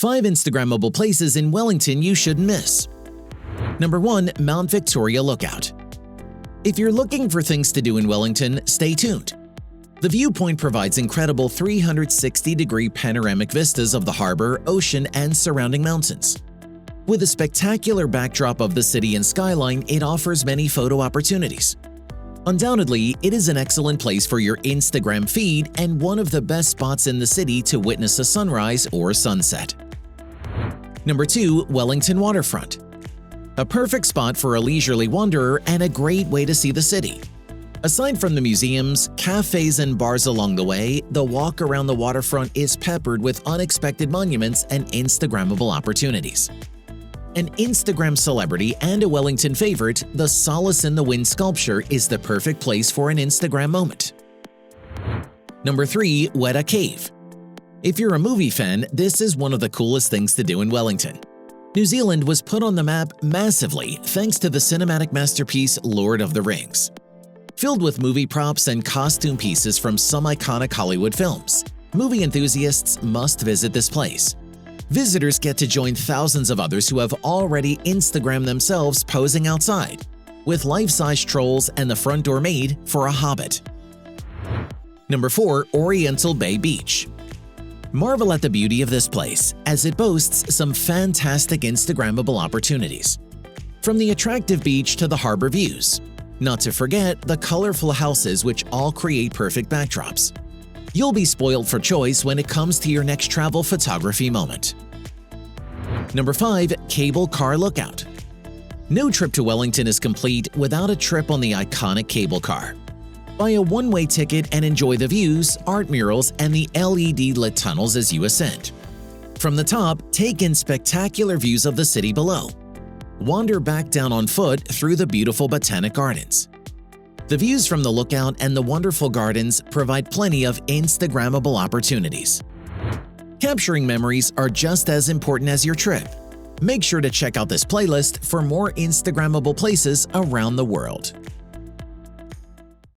5 Instagrammable places in Wellington you shouldn't miss. Number 1. Mount Victoria Lookout. If you're looking for things to do in Wellington, stay tuned. The viewpoint provides incredible 360-degree panoramic vistas of the harbor, ocean, and surrounding mountains. With a spectacular backdrop of the city and skyline, it offers many photo opportunities. Undoubtedly, it is an excellent place for your Instagram feed and one of the best spots in the city to witness a sunrise or sunset. Number 2. Wellington Waterfront. A perfect spot for a leisurely wanderer and a great way to see the city. Aside from the museums, cafes, and bars along the way, the walk around the waterfront is peppered with unexpected monuments and Instagrammable opportunities. An Instagram celebrity and a Wellington favorite, the Solace in the Wind sculpture is the perfect place for an Instagram moment. Number 3. Weta Cave. If you're a movie fan, this is one of the coolest things to do in Wellington. New Zealand was put on the map massively thanks to the cinematic masterpiece Lord of the Rings. Filled with movie props and costume pieces from some iconic Hollywood films, movie enthusiasts must visit this place. Visitors get to join thousands of others who have already Instagrammed themselves posing outside, with life-size trolls and the front door made for a hobbit. Number 4. Oriental Bay Beach. Marvel at the beauty of this place, as it boasts some fantastic Instagrammable opportunities. From the attractive beach to the harbor views. Not to forget the colorful houses which all create perfect backdrops. You'll be spoiled for choice when it comes to your next travel photography moment. Number 5. Cable Car Lookout. No trip to Wellington is complete without a trip on the iconic cable car. Buy a one-way ticket and enjoy the views, art murals, and the LED-lit tunnels as you ascend. From the top, take in spectacular views of the city below. Wander back down on foot through the beautiful botanic gardens. The views from the lookout and the wonderful gardens provide plenty of Instagrammable opportunities. Capturing memories are just as important as your trip. Make sure to check out this playlist for more Instagrammable places around the world.